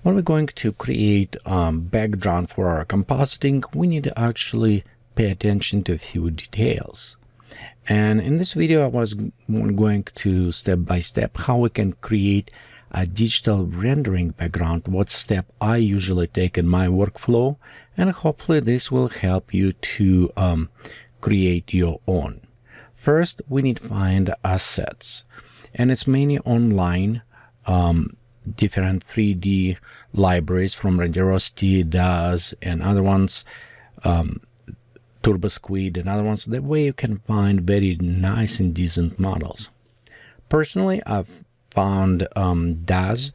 When we're going to create background for our compositing, we need to actually pay attention to a few details. And in this video, I was going to step by step how we can create a digital rendering background, what step I usually take in my workflow, and hopefully this will help you to create your own. First, we need to find assets, and it's mainly online, different 3D libraries from Renderosity, DAZ, and other ones, TurboSquid and other ones. That way you can find very nice and decent models. Personally, I've found DAZ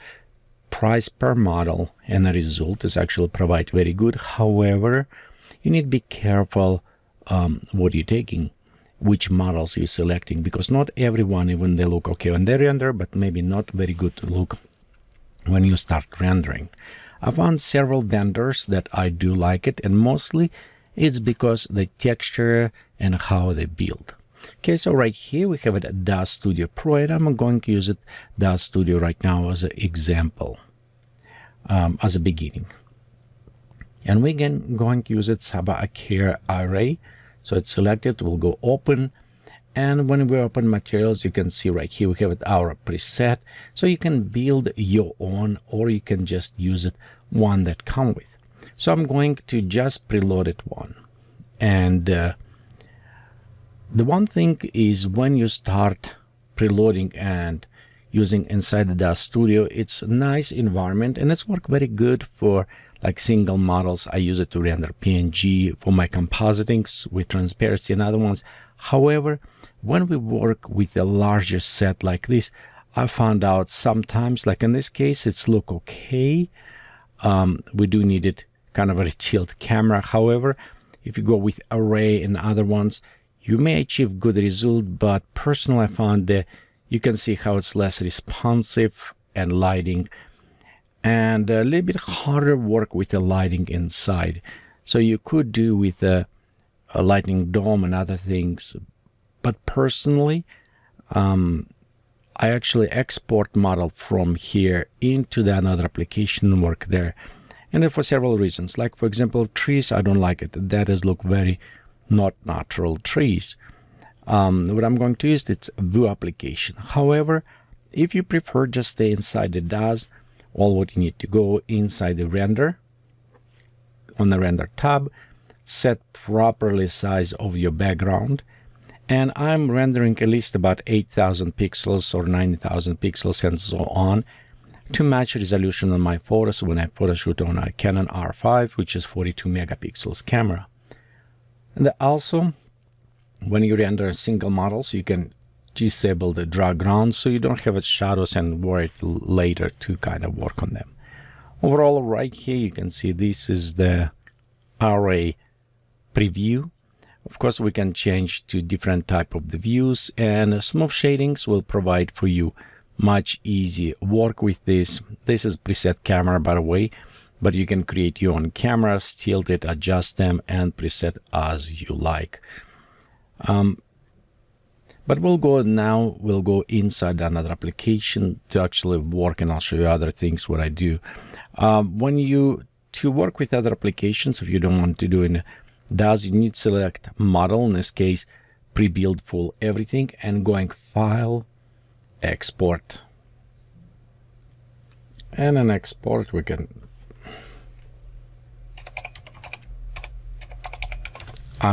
price per model, and the result is actually provide very good. However, you need to be careful what you're taking, which models you're selecting, because not everyone, even they look okay when they render, but maybe not very good to look when you start rendering. I found several vendors that I do like it, and mostly it's because the texture and how they build. Okay, so right here we have it DAZ Studio Pro, and I'm going to use it DAZ Studio right now as an example, as a beginning. And we're going to use it Saba-Akira array. So it's selected, we'll go open, and when we open materials, you can see right here we have it our preset. So you can build your own, or you can just use it one that come with. So I'm going to just preload it one. And the one thing is, when you start preloading and using inside the DAZ Studio, it's a nice environment, and it's work very good for like single models. I use it to render PNG for my compositings with transparency and other ones. However, when we work with a larger set like this, I found out sometimes, like in this case, it's look okay. We do need it kind of a tilt camera. However, if you go with array and other ones, you may achieve good result, but personally I found that you can see how it's less responsive and lighting, and a little bit harder work with the lighting inside. So you could do with a lightning dome and other things, but personally I actually export model from here into the another application and work there. And for several reasons, like for example trees, I don't like it. That is look very not natural trees. What I'm going to use, it's view application. However, if you prefer just stay inside the DAZ, all what you need to go inside the render, on the render tab, set properly size of your background, and I'm rendering at least about 8,000 pixels or 9,000 pixels and so on to match resolution on my photos when I photo shoot on a Canon R5, which is 42 megapixels camera. And also, when you render single models, you can disable the drag ground so you don't have its shadows and worry later to kind of work on them. Overall, right here you can see this is the array preview. Of course, we can change to different type of the views, and smooth shadings will provide for you much easy work with this. This is preset camera, by the way, but you can create your own cameras, tilt it, adjust them, and preset as you like. But we'll go inside another application to actually work, and I'll show you other things what I do. To work with other applications, if you don't want to do in DAZ, you need to select model, in this case pre-build full everything, and going file, export, and an export we can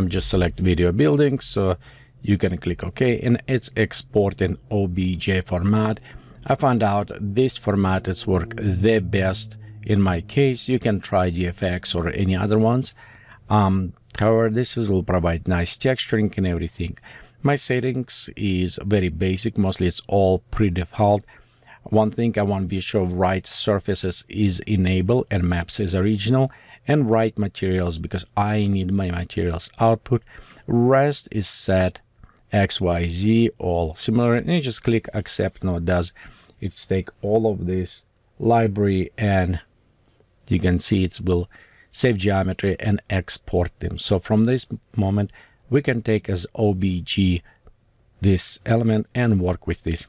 just select video building, so you can click OK, and it's export in OBJ format. I found out this format is work the best in my case. You can try GFX or any other ones. However, this will provide nice texturing and everything. My settings is very basic, mostly it's all pre-default. One thing I want to be sure of, right surfaces is enabled and maps is original, and right materials because I need my materials output. Rest is set XYZ, all similar, and you just click accept. Now it does, it's take all of this library, and you can see it will save geometry and export them. So from this moment we can take as OBJ this element and work with this.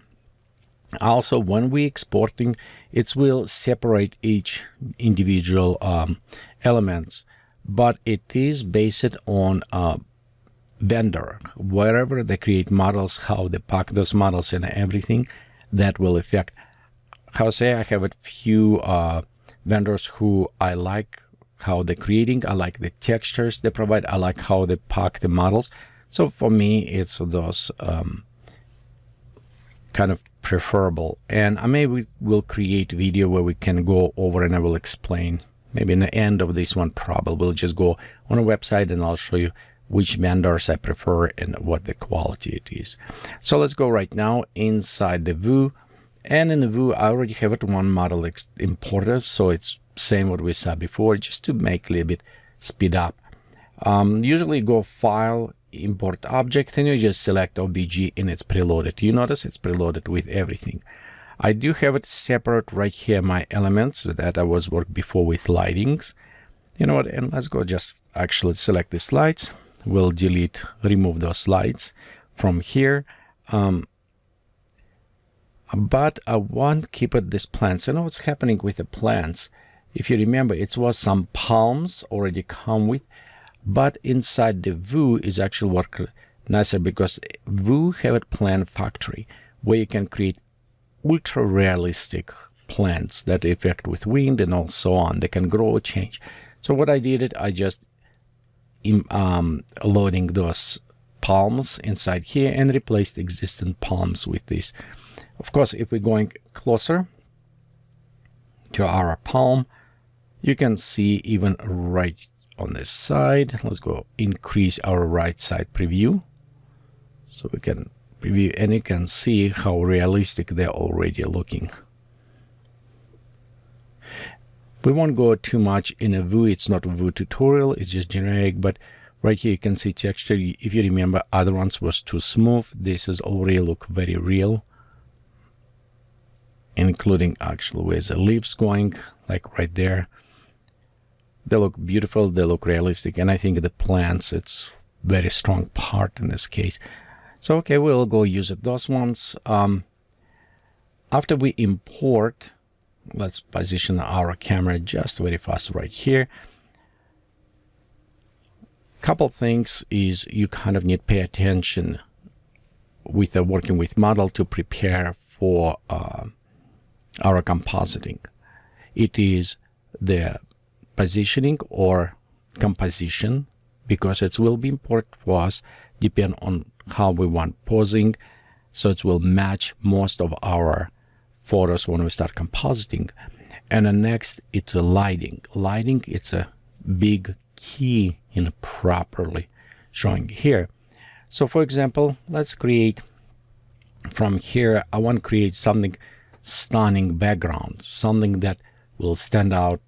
Also, when we exporting, it will separate each individual elements, but it is based on vendor. Wherever they create models, how they pack those models and everything, that will affect. How say I have a few vendors who I like how they're creating. I like the textures they provide. I like how they pack the models. So for me, it's those kind of preferable. And I maybe will create a video where we can go over and I will explain. Maybe in the end of this one, probably we'll just go on a website and I'll show you which vendors I prefer and what the quality it is. So let's go right now inside the view. And in the view, I already have it one model imported, so it's same what we saw before, just to make a little bit speed up. Usually go File, Import Object, and you just select OBJ and it's preloaded. You notice it's preloaded with everything. I do have it separate right here, my elements that I was working before with lightings. You know what, and let's go just actually select the slides. We'll remove those slides from here. But I want to keep it this plants. I know what's happening with the plants. If you remember, it was some palms already come with, but inside the view is actually work nicer because view have a plant factory where you can create ultra realistic plants that affect with wind and also on. They can grow or change. So what I did, I just loading those palms inside here and replaced existing palms with this. Of course, if we're going closer to our palm, you can see even right on this side. Let's go increase our right side preview. So we can preview and you can see how realistic they're already looking. We won't go too much in a view. It's not a view tutorial. It's just generic, but right here you can see texture. If you remember, other ones was too smooth. This is already look very real, including actually where the leaves going, like right there. They look beautiful, they look realistic, and I think the plants, it's very strong part in this case. So okay, we'll go use it, those ones. After we import, let's position our camera just very fast right here. Couple things is you kind of need to pay attention with working with model to prepare for our compositing. It is the positioning or composition, because it will be important for us depend on how we want posing, so it will match most of our photos when we start compositing. And the next, it's a lighting. Lighting, it's a big key in properly showing here. So for example, let's create from here, I want to create something stunning background, something that will stand out,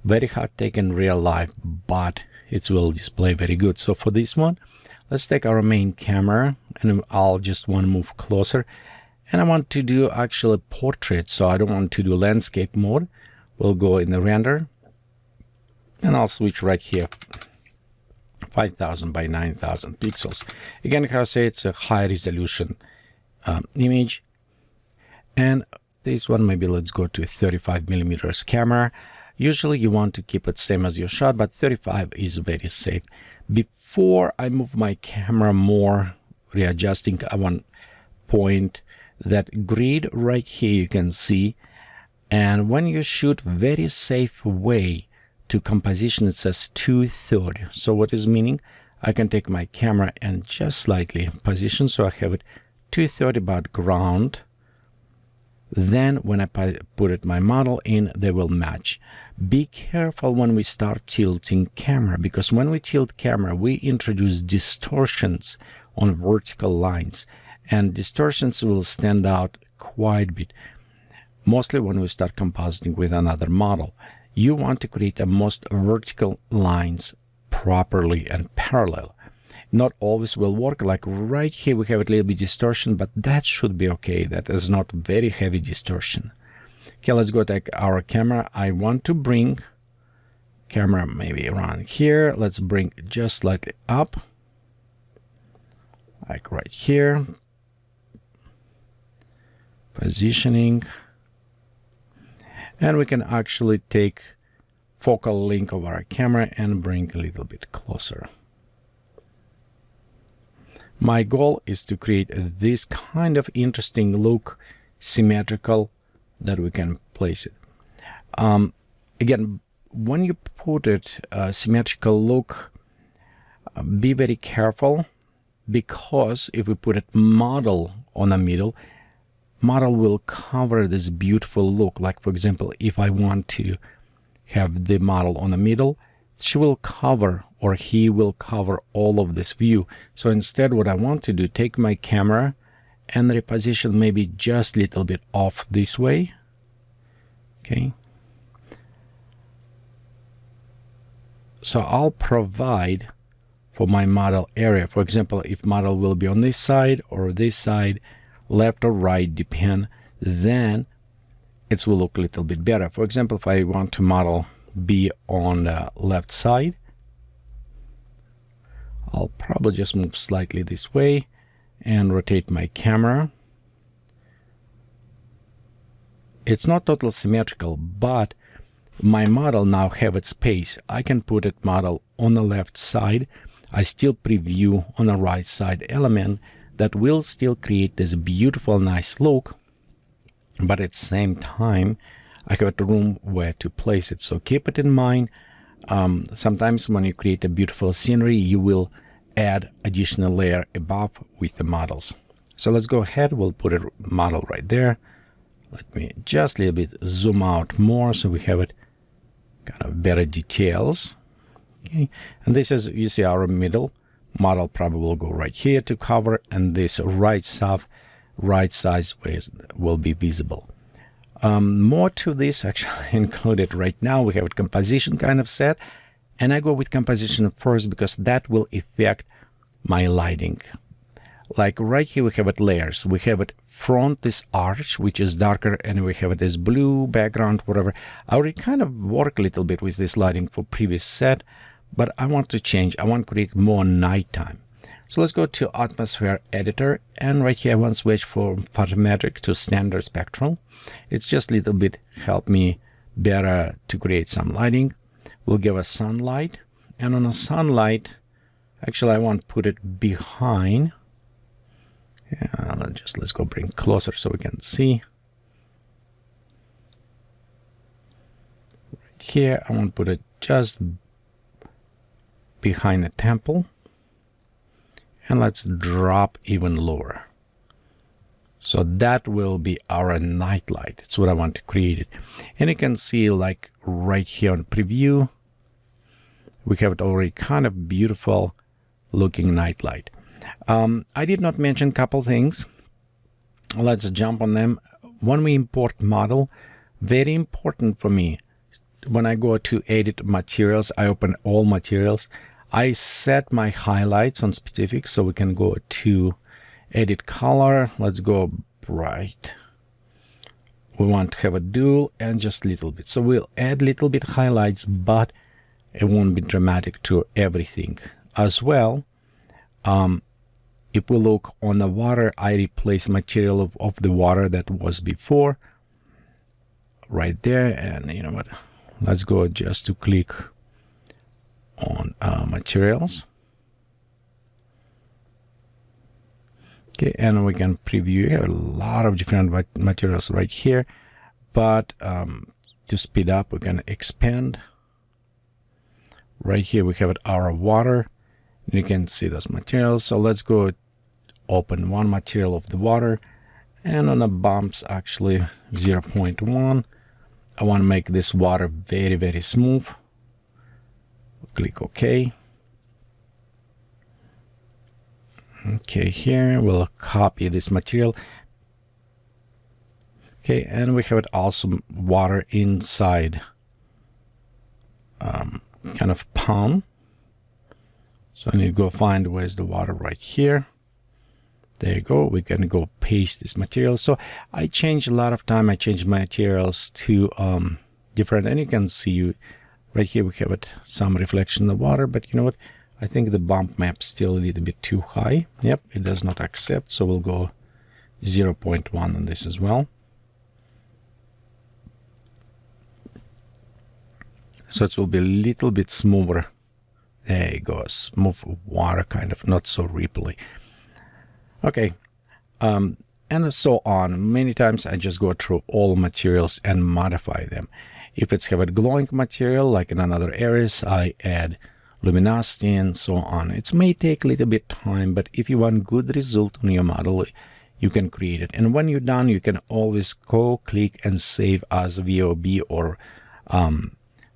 very hard to take in real life, but it will display very good. So for this one, let's take our main camera and I'll just want to move closer. And I want to do actually portrait, so I don't want to do landscape mode. We'll go in the render and I'll switch right here, 5000 by 9000 pixels. Again, how I say, it's a high resolution image. And this one, maybe let's go to a 35 millimeters camera. Usually you want to keep it same as your shot, but 35 is very safe. Before I move my camera more, readjusting, I want to point that grid right here you can see. And when you shoot very safe way to composition, it says 230. So what is meaning? I can take my camera and just slightly position, so I have it 230 background. Then when I put it my model in, they will match. Be careful when we start tilting camera, because when we tilt camera, we introduce distortions on vertical lines, and distortions will stand out quite a bit. Mostly when we start compositing with another model, you want to create the most vertical lines properly and parallel. Not always will work. Like right here we have a little bit distortion, but that should be okay. That is not very heavy distortion. Okay, let's go take our camera. I want to bring camera maybe around here. Let's bring just slightly up, like right here. positioning, and we can actually take focal length of our camera and bring a little bit closer. My goal is to create this kind of interesting look, symmetrical, that we can place it. Again, when you put it symmetrical look, be very careful, because if we put a model on the middle, model will cover this beautiful look. Like, for example, if I want to have the model on the middle, she will cover, or he will cover, all of this view. So instead, what I want to do, take my camera and reposition maybe just a little bit off this way. Okay. So I'll provide for my model area. For example, if model will be on this side or this side, left or right, depend, then it will look a little bit better. For example, if I want to model be on the left side, I'll probably just move slightly this way and rotate my camera. It's not totally symmetrical, but my model now have its space. I can put it model on the left side. I still preview on the right side element that will still create this beautiful, nice look, but at the same time, I have a room where to place it. So keep it in mind. Sometimes when you create a beautiful scenery, you will add additional layer above with the models. So let's go ahead. We'll put a model right there. Let me just a little bit zoom out more so we have it kind of better details. Okay, and this is, you see, our middle model probably will go right here to cover, and this right size will be visible. More to this actually included right now. We have a composition kind of set, and I go with composition first because that will affect my lighting. Like right here, we have it layers. We have it front, this arch, which is darker, and we have it this blue background, whatever. I already kind of work a little bit with this lighting for previous set, but I want to change. I want to create more nighttime. So let's go to Atmosphere Editor, and right here I want to switch from photometric to standard spectral. It's just a little bit help me better to create some lighting. We'll give a sunlight, and on a sunlight, actually I want to put it behind. Yeah, let's go bring closer so we can see. Right here, I want to put it just behind the temple. And let's drop even lower. So that will be our night light. It's what I want to create it. And you can see like right here on preview, we have it already kind of beautiful looking night light. I did not mention a couple things. Let's jump on them. When we import model, very important for me, when I go to edit materials, I open all materials. I set my highlights on specific, so we can go to edit color. Let's go bright. We want to have a dual and just a little bit. So we'll add a little bit highlights, but it won't be dramatic to everything. As well, if we look on the water, I replace material of the water that was before right there. And you know what? Let's go just to click on materials. Okay, and we can preview here a lot of different materials right here, but to speed up, we can expand. Right here we have our water, and you can see those materials. So let's go open one material of the water, and on the bumps, actually 0.1. I want to make this water very, very smooth. Click OK. Okay, here we'll copy this material. Okay, and we have it also water inside kind of pond. So I need to go find where's the water right here. There you go. We can go paste this material. So I change a lot of time. I change materials to different, and you can see right here we have it some reflection in the water, but you know what? I think the bump map still a little bit too high. Yep, it does not accept, so we'll go 0.1 on this as well. So it will be a little bit smoother. There you go, smooth water, kind of, not so ripply. Okay, and so on. Many times I just go through all materials and modify them. If it's have a glowing material, like in another areas, I add luminosity and so on. It may take a little bit time, but if you want good result on your model, you can create it. And when you're done, you can always go click and save as VOB or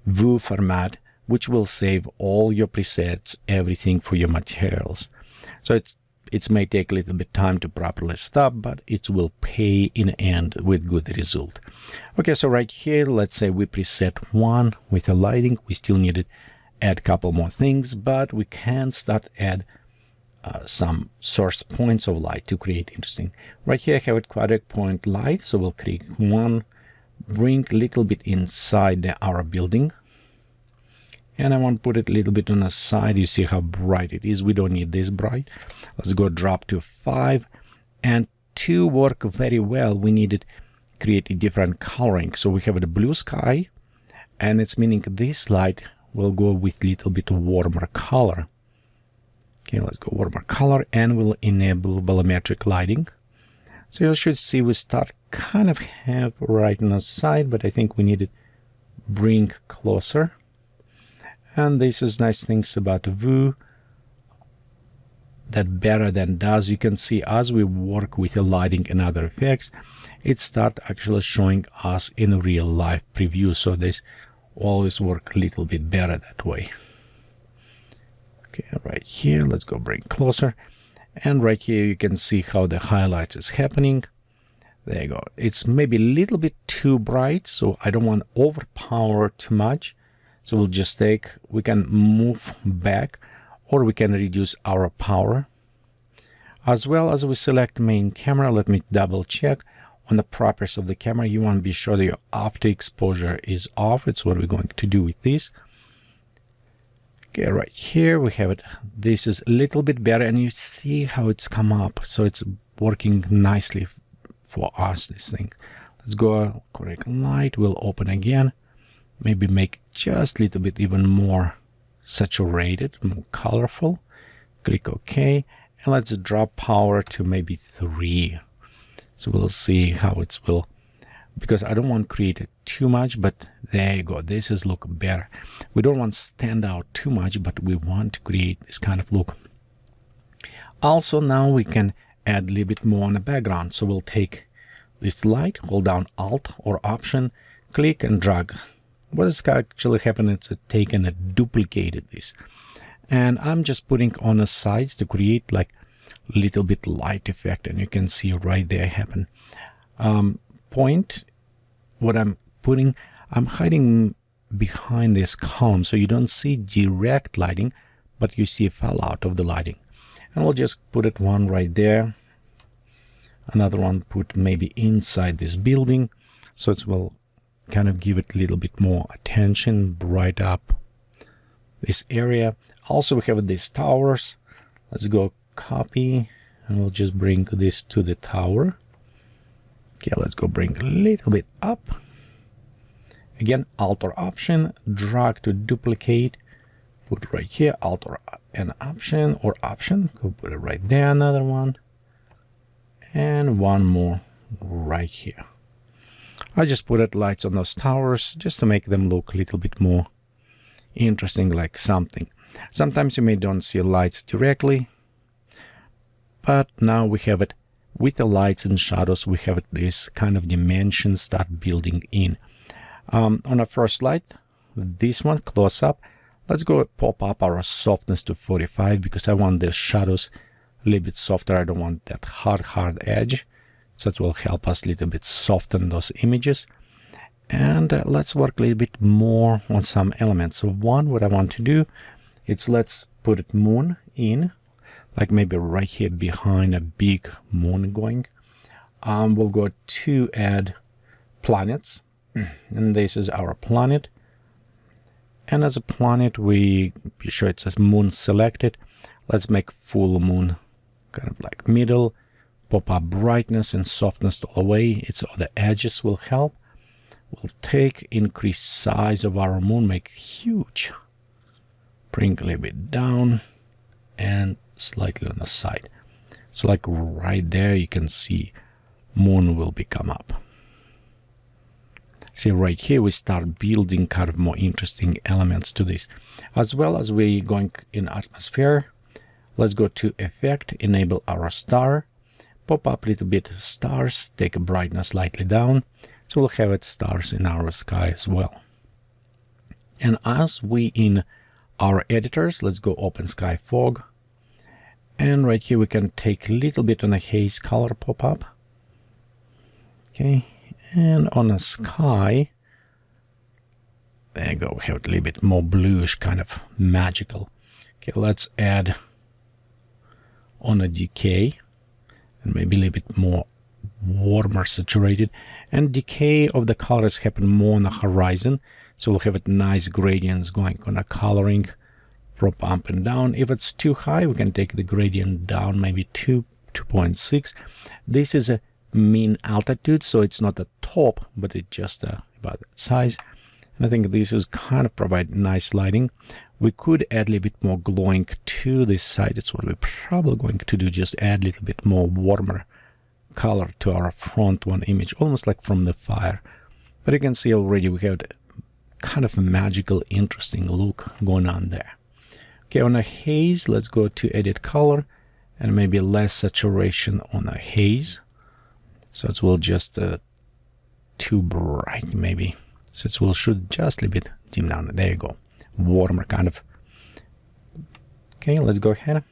VU format, which will save all your presets, everything for your materials. So it may take a little bit time to properly stop, but it will pay in the end with good result. Okay, so right here, let's say we preset 1 with the lighting. We still need to add a couple more things, but we can start add some source points of light to create interesting. Right here I have a quadratic point light, so we'll create 1, bring a little bit inside our building. And I want to put it a little bit on the side. You see how bright it is. We don't need this bright. Let's go drop to 5. And to work very well, we needed to create a different coloring. So we have the blue sky, and it's meaning this light will go with a little bit warmer color. Okay, let's go warmer color, and we'll enable volumetric lighting. So you should see we start kind of have right on the side, but I think we need to bring closer. And this is nice things about VU that better than does. You can see as we work with the lighting and other effects, it start actually showing us in real life preview. So this always work a little bit better that way. Okay, right here, let's go bring closer. And right here you can see how the highlights is happening. There you go. It's maybe a little bit too bright, so I don't want to overpower too much. So we'll just we can move back, or we can reduce our power. As well as we select main camera, let me double check on the properties of the camera. You want to be sure that your after exposure is off. It's what we're going to do with this. Okay, right here we have it. This is a little bit better, and you see how it's come up. So it's working nicely for us, this thing. Let's go correct light. We'll open again. Maybe make just a little bit even more saturated, more colorful. Click OK, and let's drop power to maybe 3. So we'll see how it will, because I don't want to create it too much, but there you go. This is look better. We don't want to stand out too much, but we want to create this kind of look. Also, now we can add a little bit more on the background. So we'll take this light, hold down Alt or Option, click and drag. What is actually happening is it's taken and duplicated this. And I'm just putting on the sides to create like a little bit light effect. And you can see right there happen. Point, what I'm putting, I'm hiding behind this column. So you don't see direct lighting, but you see a fallout of the lighting. And we'll just put it one right there. Another one put maybe inside this building. So it will kind of give it a little bit more attention, bright up this area. Also we have these towers. Let's go copy, and we'll just bring this to the tower. Okay, let's go bring a little bit up. Again, Alt or Option, drag to duplicate, put right here, Alt or an Option or Option, go put it right there, another one, and one more right here. I just put it lights on those towers just to make them look a little bit more interesting, like something. Sometimes you may don't see lights directly, but now we have it with the lights and shadows. We have this kind of dimension start building in. On our first light, this one close up, let's go pop up our softness to 45 because I want the shadows a little bit softer. I don't want that hard edge. So it will help us a little bit soften those images. And let's work a little bit more on some elements. So one, what I want to do, it's let's put it moon in, like maybe right here behind a big moon going. We'll go to add planets. And this is our planet. And as a planet, we be sure it says moon selected. Let's make full moon, kind of like middle. pop up brightness and softness all the way. It's the edges will help. We'll take increased size of our moon, make huge. Bring a little bit down and slightly on the side. So like right there, you can see moon will become up. See right here, we start building kind of more interesting elements to this. As well as we going in atmosphere, let's go to effect, enable our star, pop up a little bit stars, take a brightness slightly down. So we'll have it stars in our sky as well. And as we in our editors, let's go open sky fog. And right here we can take a little bit on a haze color pop up. Okay, and on a sky, there you go, we have a little bit more bluish, kind of magical. Okay, let's add on a decay, and maybe a little bit more warmer saturated. And decay of the colors happen more on the horizon, so we'll have it nice gradients going on a coloring, prop up and down. If it's too high, we can take the gradient down, maybe 2.6. This is a mean altitude, so it's not the top, but it's just about that size. And I think this is kind of provide nice lighting. We could add a little bit more glowing to this side. That's what we're probably going to do, just add a little bit more warmer color to our front one image, almost like from the fire. But you can see already we have kind of a magical, interesting look going on there. Okay, on a haze, let's go to edit color and maybe less saturation on a haze. So it will just too bright maybe. So it will should just a little bit dim down. There you go. Warmer kind of. Okay, let's go ahead.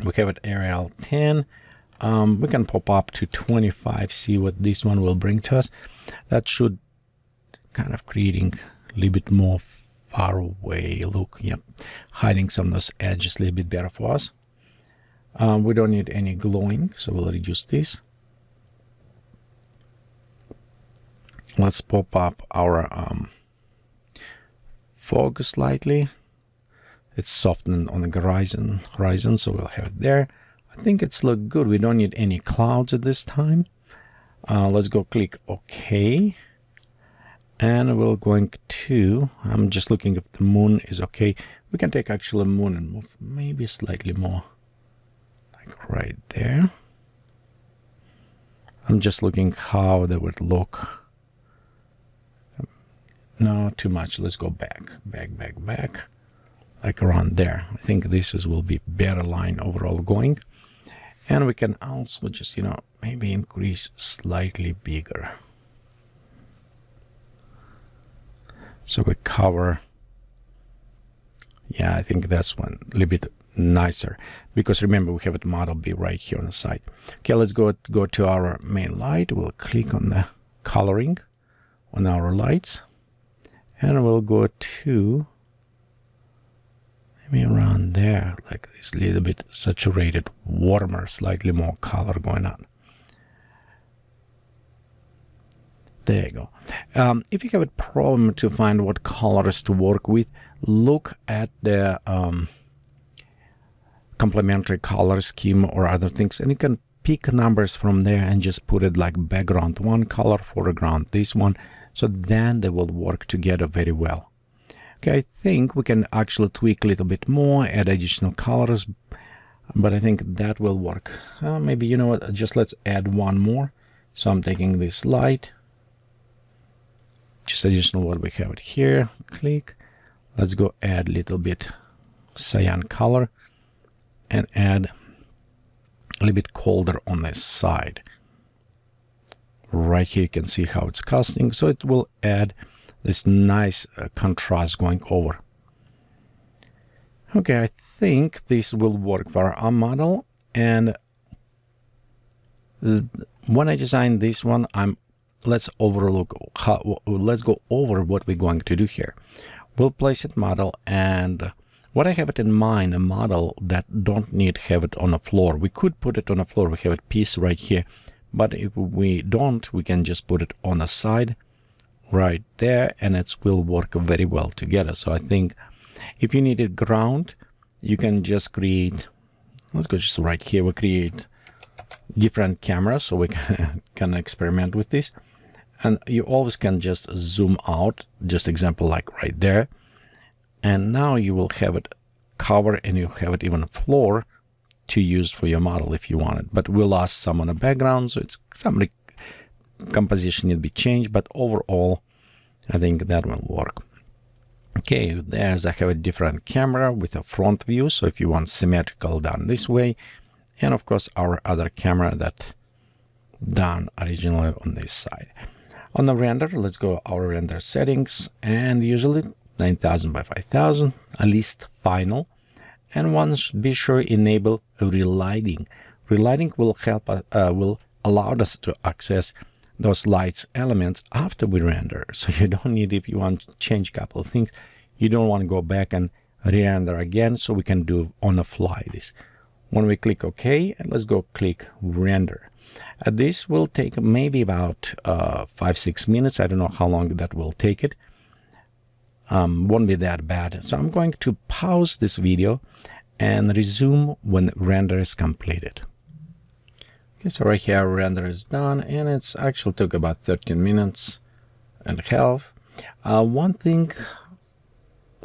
We have it Arial 10. We can pop up to 25, see what this one will bring to us. That should kind of creating a little bit more far away look. Yep, hiding some of those edges a little bit better for us. We don't need any glowing, so we'll reduce this. Let's pop up our fog slightly. It's softened on the horizon, so we'll have it there. I think it's look good. We don't need any clouds at this time. Let's go click OK. And we're going to, I'm just looking if the moon is okay. We can take actually a moon and move maybe slightly more, like right there. I'm just looking how they would look. No, too much. Let's go back, like around there. I think this will be better line overall going. And we can also just, maybe increase slightly bigger. So we cover, yeah, I think that's one a little bit nicer, because remember we have it model be right here on the side. Okay, let's go to our main light. We'll click on the coloring on our lights, and we'll go to maybe around there, like this little bit saturated, warmer, slightly more color going on. There you go. If you have a problem to find what colors to work with, look at the complementary color scheme or other things, and you can pick numbers from there and just put it like background one color, foreground this one, so then they will work together very well. Okay, I think we can actually tweak a little bit more, add additional colors, but I think that will work. Maybe, you know what, just let's add one more. So I'm taking this light, just additional what we have it here, click. Let's go add a little bit cyan color and add a little bit colder on this side. Right here you can see how it's casting, so it will add this nice contrast going over. Okay, I think this will work for our model, and when I designed this one, let's go over what we're going to do here. We'll place it model, and what I have it in mind, a model that don't need have it on a floor. We could put it on a floor. We have a piece right here, but if we don't, we can just put it on a side right there, and it will work very well together. So I think if you need a ground, you can just create, let's go just right here, we create different cameras, so we can experiment with this. And you always can just zoom out, just example like right there. And now you will have it cover, and you'll have it even floor to use for your model if you want it. But we lost some on the background, so it's some composition need to be changed, but overall I think that will work. Okay, there's I have a different camera with a front view, so if you want symmetrical done this way, and of course our other camera that done originally on this side. On the render, let's go our render settings, and usually 9000 by 5000, at least final. And one should be sure enable relighting. Relighting will help will allow us to access those lights elements after we render. So you don't need, if you want to change a couple of things, you don't want to go back and re-render again, so we can do on the fly this. When we click OK, and let's go click render. This will take maybe about 5-6 minutes. I don't know how long that will take it. Won't be that bad. So I'm going to pause this video and resume when the render is completed. Okay, so right here render is done, and it's actually took about 13 minutes and a half. One thing,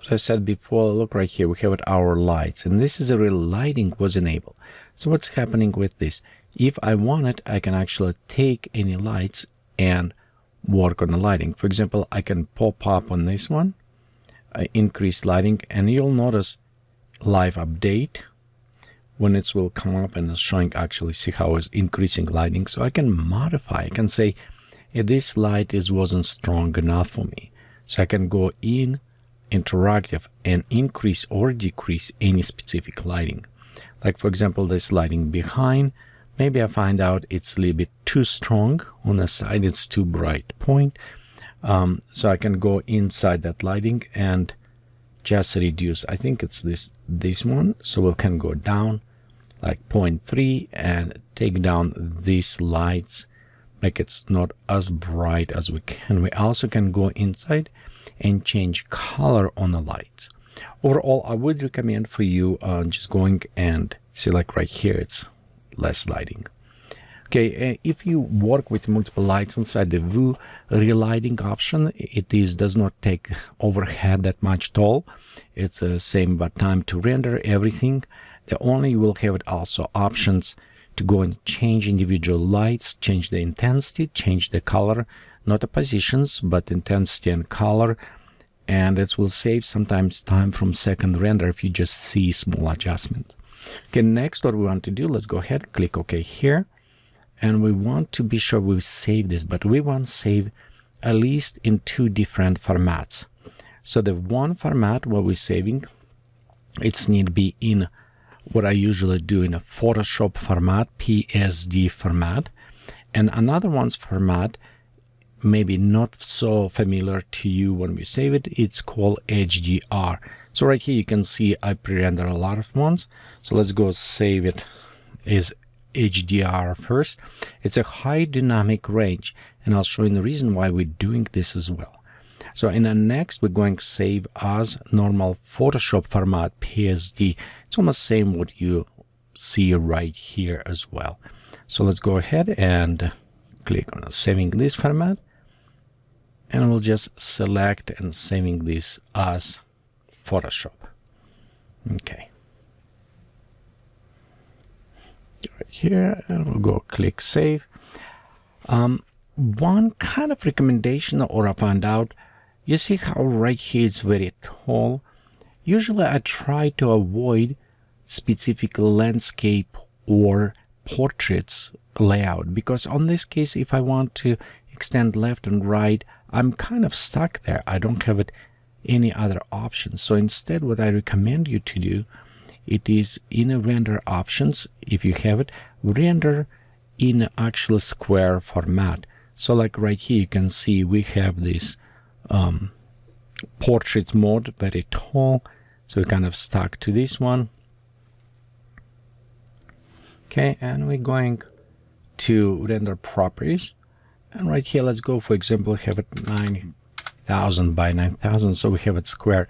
as I said before, look right here, we have our lights, and this is a real lighting was enabled. So what's happening with this? If I want it, I can actually take any lights and work on the lighting. For example, I can pop up on this one, increase lighting, and you'll notice live update when it will come up and it's showing, actually see how it's increasing lighting. So I can modify, I can say, hey, this light wasn't strong enough for me. So I can go in interactive and increase or decrease any specific lighting. Like for example, this lighting behind, maybe I find out it's a little bit too strong on the side, it's too bright point. So I can go inside that lighting and just reduce. I think it's this one, so we can go down like 0.3 and take down these lights, make it not as bright as we can. We also can go inside and change color on the lights. Overall, I would recommend for you just going and see, like right here, it's less lighting. Okay, if you work with multiple lights inside the view, relighting option, does not take overhead that much toll. It's the same but time to render everything. The only you will have it also options to go and change individual lights, change the intensity, change the color, not the positions, but intensity and color. And it will save sometimes time from second render if you just see small adjustments. Okay, next what we want to do, let's go ahead, click OK here. And we want to be sure we save this, but we want to save at least in 2 different formats. So the one format what we're saving, it's need to be in what I usually do in a Photoshop format, PSD format. And another one's format, maybe not so familiar to you when we save it, it's called HDR. So right here you can see I pre-render a lot of ones. So let's go save it as HDR first. It's a high dynamic range, and I'll show you the reason why we're doing this as well. So in the next, we're going to save as normal Photoshop format, PSD. It's almost same what you see right here as well. So let's go ahead and click on saving this format, and we'll just select and saving this as Photoshop. Okay. Right here, and we'll go click save. One kind of recommendation, or I found out, you see how right here it's very tall. Usually I try to avoid specific landscape or portraits layout, because on this case, if I want to extend left and right, I'm kind of stuck there. I don't have any other options. So instead, what I recommend you to do, it is in a render options, if you have it, render in actual square format. So like right here, you can see we have this portrait mode, very tall. So we're kind of stuck to this one. Okay, and we're going to render properties. And right here, let's go, for example, have it 9000 by 9000. So we have it square.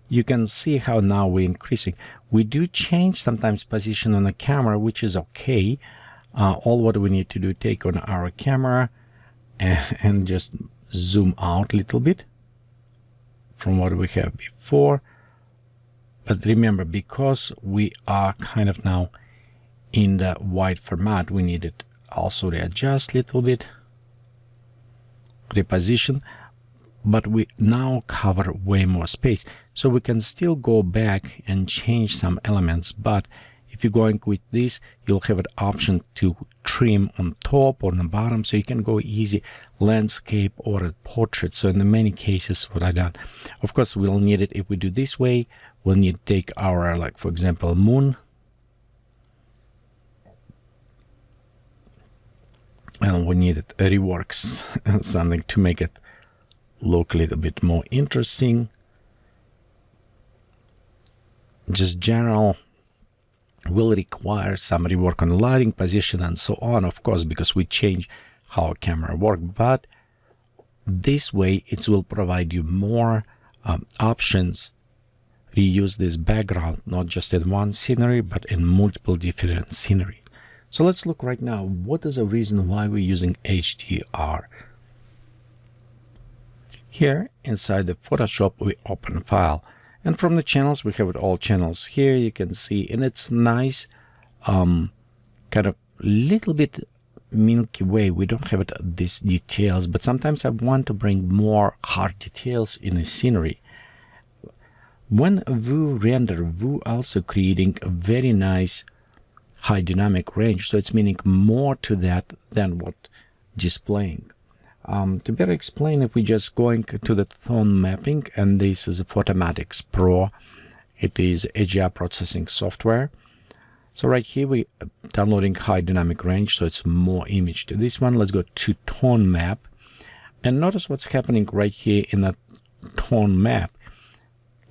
You can see how now we're increasing. We do change sometimes position on the camera, which is okay. All what we need to do, take on our camera and just zoom out a little bit from what we have before. But remember, because we are kind of now in the wide format, we need it also readjust a little bit, reposition, but we now cover way more space. So we can still go back and change some elements, but if you're going with this, you'll have an option to trim on top or on the bottom, so you can go easy landscape or a portrait. So in many cases, what I done, of course, we'll need it. If we do this way, we'll need to take our, like for example, moon, and we need it reworks something to make it look a little bit more interesting. Just general will require some rework on lighting, position, and so on, of course, because we change how camera work. But this way it will provide you more options. Reuse this background not just in one scenery but in multiple different scenery. So let's look right now, what is the reason why we're using HDR. Here inside the Photoshop, we open file, and from the channels, we have it all channels here. You can see, and it's nice, kind of little bit Milky Way. We don't have these details, but sometimes I want to bring more hard details in a scenery. When Vue render, Vue also creating a very nice high dynamic range, so it's meaning more to that than what displaying. To better explain, if we just going to the tone mapping, and this is a Photomatics Pro, it is AGI processing software. So right here we downloading high dynamic range, so it's more image. To this one, let's go to tone map, and notice what's happening right here in the tone map.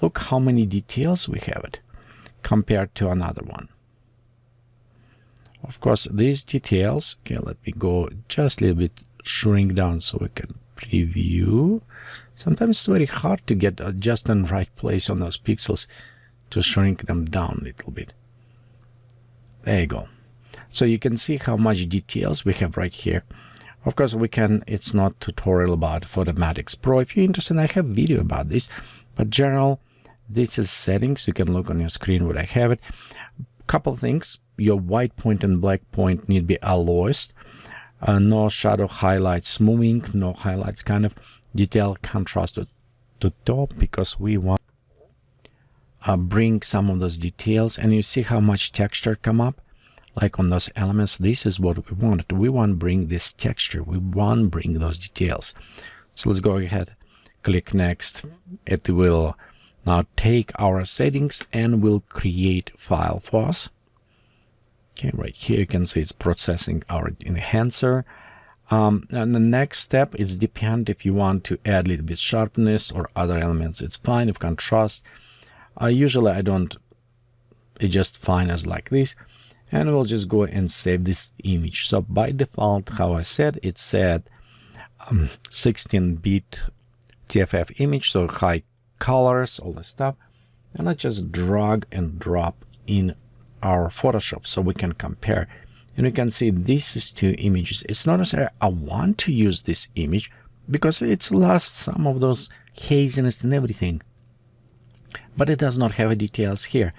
Look how many details we have it compared to another one. Of course, these details, okay, let me go just a little bit, shrink down so we can preview. Sometimes it's very hard to get just in the right place on those pixels to shrink them down a little bit. There you go. So you can see how much details we have right here. Of course, we can, it's not tutorial about Photomatics Pro. If you're interested, I have video about this, but general, this is settings. You can look on your screen what I have it. Couple things, your white point and black point need to be alloyed. No shadow highlights moving, no highlights kind of detail contrast to top, because we want bring some of those details, and you see how much texture come up like on those elements. This is what we want. We want to bring this texture, we want to bring those details. So let's go ahead, click next. It will now take our settings and will create file for us. Okay, right here you can see it's processing our enhancer. And the next step is depend if you want to add a little bit sharpness or other elements. It's fine if contrast. Usually I don't. It's just fine as like this. And we'll just go and save this image. So by default, how I said, it said 16-bit TFF image, so high colors, all that stuff. And I just drag and drop in our Photoshop so we can compare, and you can see this is two images. It's not necessarily I want to use this image because it's lost some of those haziness and everything, but it does not have details here.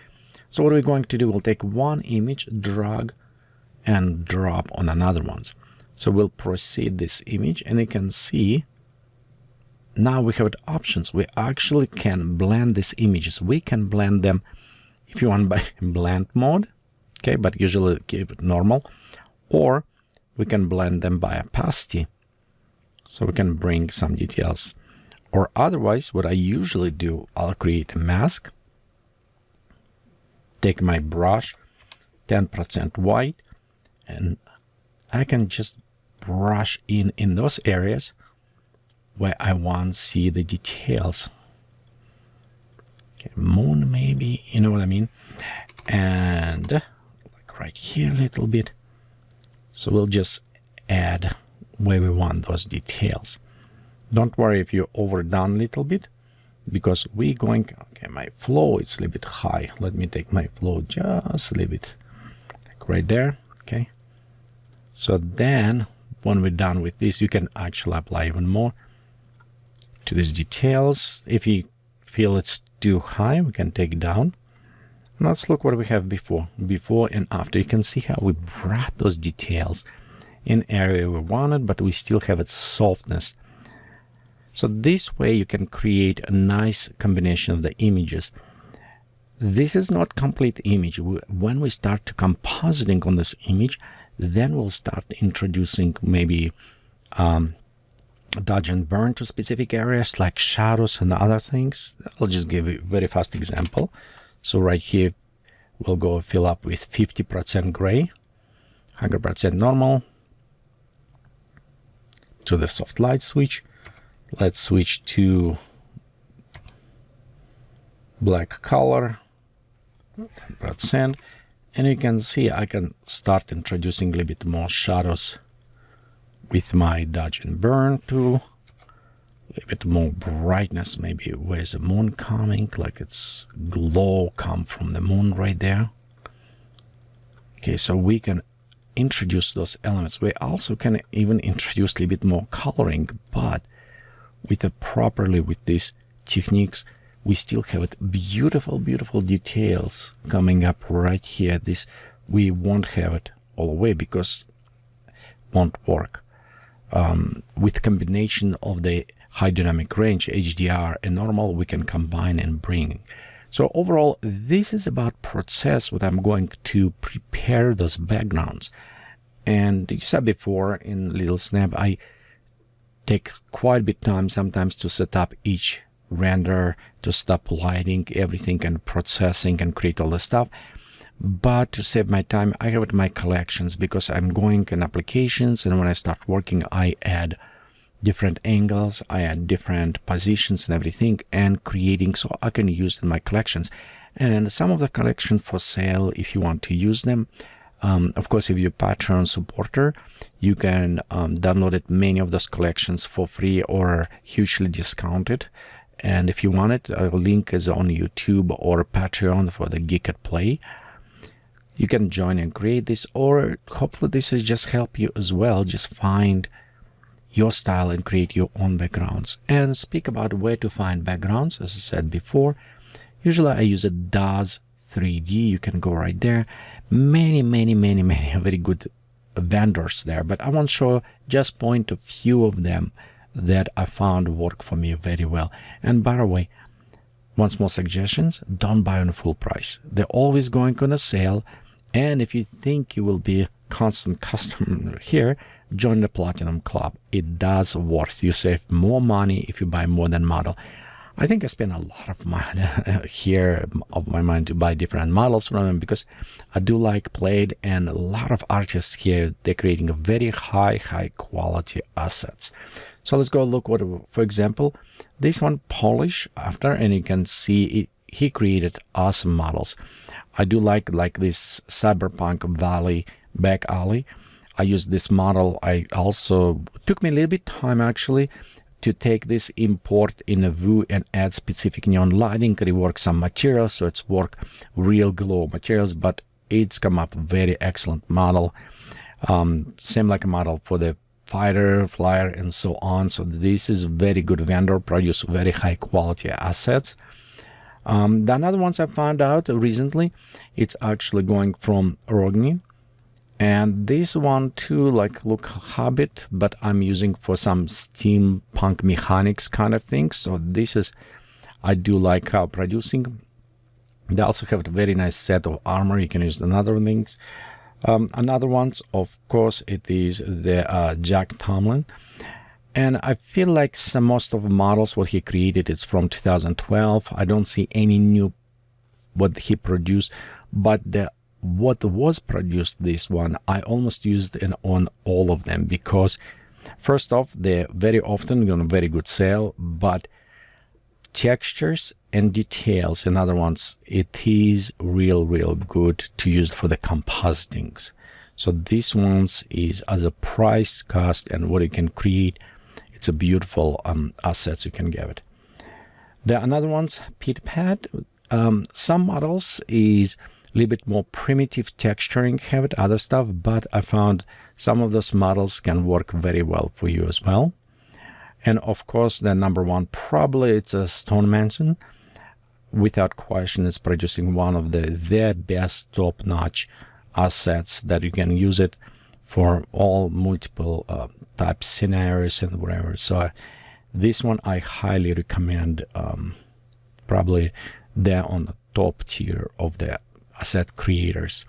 So what we're going to do, we'll take one image, drag and drop on another ones. So we'll proceed this image, and you can see now we have options. We actually can blend these images. We can blend them if you want by blend mode, okay, but usually give it normal, or we can blend them by opacity, so we can bring some details. Or otherwise, what I usually do, I'll create a mask, take my brush, 10% white, and I can just brush in those areas where I want to see the details. Okay, moon maybe, you know what I mean? And like right here a little bit. So we'll just add where we want those details. Don't worry if you're overdone a little bit, because we're going, okay, my flow is a little bit high. Let me take my flow just a little bit, like right there, okay? So then when we're done with this, you can actually apply even more to these details. If you feel it's too high, we can take it down. And let's look what we have before and after. You can see how we brought those details in area we wanted, but we still have its softness. So this way you can create a nice combination of the images. This is not complete image. When we start to compositing on this image, then we'll start introducing maybe dodge and burn to specific areas like shadows and other things. I'll just give you a very fast example. So right here, we'll go fill up with 50% gray, 100% normal, to the soft light switch. Let's switch to black color, 10%. And you can see I can start introducing a little bit more shadows with my dodge and burn tool. A little bit more brightness, maybe where's the moon coming, like it's glow come from the moon right there. Okay, so we can introduce those elements. We also can even introduce a little bit more coloring, but with these techniques, we still have it beautiful details coming up right here. This we won't have it all the way because it won't work. With combination of the high dynamic range, HDR and normal, we can combine and bring. So overall, this is about process what I'm going to prepare those backgrounds. And you said before in Little Snap, I take quite a bit of time sometimes to set up each render, to stop lighting everything and processing and create all the stuff. But to save my time, I have it in my collections because I'm going in applications, and when I start working, I add different angles, I add different positions and everything, and creating, so I can use in my collections. And some of the collection for sale if you want to use them. Of course, if you're a Patreon supporter, you can download it, many of those collections for free or hugely discounted. And if you want it, a link is on YouTube or Patreon for the Geekatplay. You can join and create this, or hopefully this is just help you as well. Just find your style and create your own backgrounds. And speak about where to find backgrounds, as I said before. Usually I use a DAZ 3D. You can go right there. Many very good vendors there, but I want to show just point a few of them that I found work for me very well. And by the way, once more suggestions, don't buy on full price. They're always going on a sale. And if you think you will be a constant customer here, join the Platinum Club. It does worth. You save more money if you buy more than model. I think I spend a lot of money here of my money to buy different models from them because I do like played, and a lot of artists here, they're creating a very high quality assets. So let's go look what, for example, this one Polish after, and you can see it, he created awesome models. I do like this Cyberpunk Valley back alley. I used this model. I also took me a little bit time actually to take this import in a Vue and add specific neon lighting, rework some materials, so it's work real glow materials, but it's come up very excellent model. Same like a model for the fighter, flyer, and so on. So this is very good vendor, produce very high quality assets. The another ones I found out recently, it's actually going from Rogni. And this one too, like look Hobbit, but I'm using for some steampunk mechanics kind of things. So this is, I do like how producing. They also have a very nice set of armor. You can use another things. Another ones, of course, it is the Jack Tomlin. And I feel like most of the models, what he created, it's from 2012. I don't see any new what he produced, but what was produced, this one, I almost used it on all of them because first off, they're very often on a very good sale, but textures and details and other ones, it is real good to use for the compositings. So this one's is as a price cost and what you can create, it's a beautiful assets you can give it. The another one's Pit Pad. Some models is little bit more primitive texturing have it, other stuff, but I found some of those models can work very well for you as well. And of course, the number one, probably it's a Stonemanson. Without question, it's producing one of the best top-notch assets that you can use it for all multiple type scenarios and whatever. So this one I highly recommend. Probably they're on the top tier of the asset creators.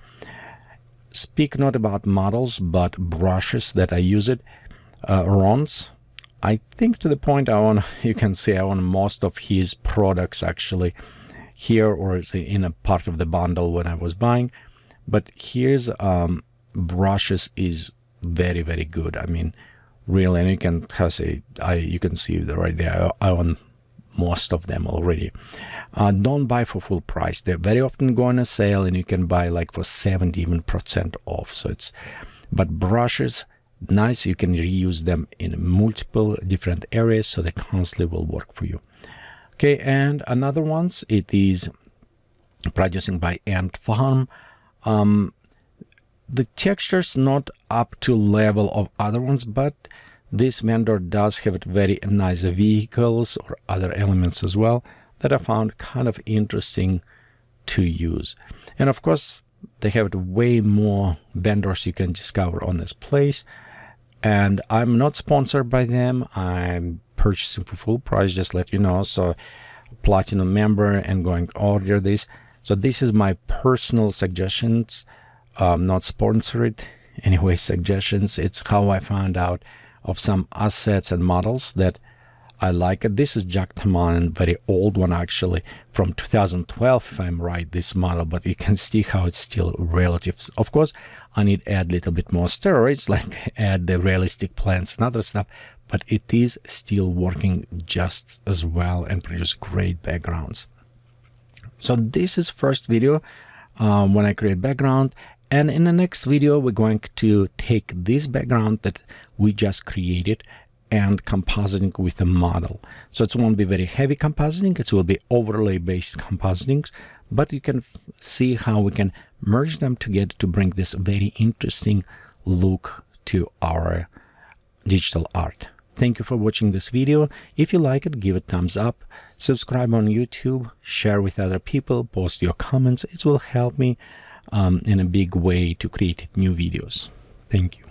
Speak not about models, but brushes that I use it. Ron's, I think to the point I want, you can see I want most of his products actually here, or is in a part of the bundle when I was buying. But here's brushes is very, very good. I mean, really, and you can say you can see right there. I own most of them already. Don't buy for full price. They're very often go on a sale, and you can buy like for 70% off. So it's, but brushes, nice. You can reuse them in multiple different areas, so they constantly will work for you. Okay, and another ones, it is producing by Ant Farm. The texture's not up to level of other ones, but this vendor does have very nice vehicles or other elements as well that I found kind of interesting to use. And of course, they have way more vendors you can discover on this place. And I'm not sponsored by them. I'm purchasing for full price, just let you know. So Platinum member and going to order this. So this is my personal suggestions, not sponsored. Anyway, suggestions. It's how I found out of some assets and models that I like it. This is Jack Tomlin, very old one actually, from 2012 if I'm right, this model, but you can see how it's still relative. Of course, I need to add a little bit more steroids, like add the realistic plants and other stuff, but it is still working just as well and produce great backgrounds. So this is first video when I create background, and in the next video we're going to take this background that we just created and compositing with a model. So it won't be very heavy compositing, it will be overlay based compositing, but you can see how we can merge them together to bring this very interesting look to our digital art. Thank you for watching this video. If you like it, give it a thumbs up, subscribe on YouTube, share with other people, post your comments. It will help me in a big way to create new videos. Thank you.